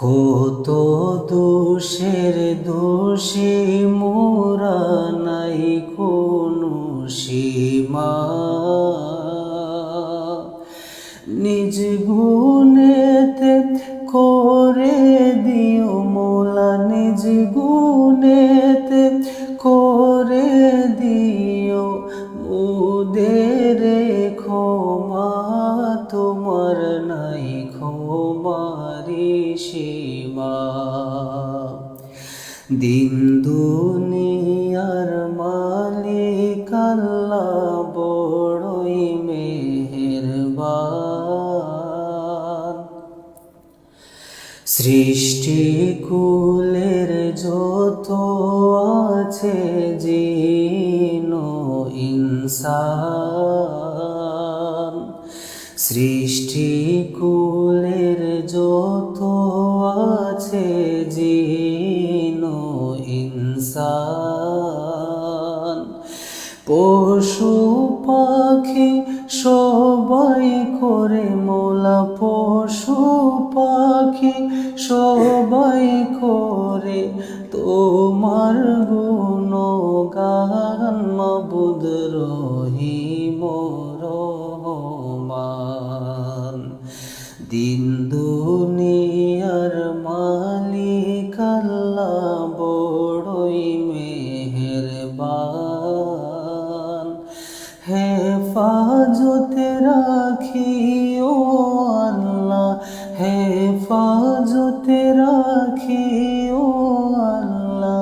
কত দোষের দোষী মোরা, নাই কোনো সীমা। নিজ গুণেতে করে দিও মোলা, নিজ গুণেতে করে দিও মোদের ক্ষমা। তোমার নাই ক্ষমারি সীমা। দিন দুনিয়ার মালিক আল্লাহ বড়ই মেহেরবান। সৃষ্টি কুলের যত আছে জিন ও ইনসান, সৃষ্টি কুলের যত আছে জিন ও ইনসান, পশু পাখি সবাই করে মোলা, পশু পাখি সবাই করে তোমার গুণগান। মাবুদ রহিম রহমান, দিন দুনিয়ার মালিক আল্লাহ বড়ই মেহেরবান। হেফাজতে রাখিও আল্লাহ, হেফাজতে রাখিও আল্লাহ।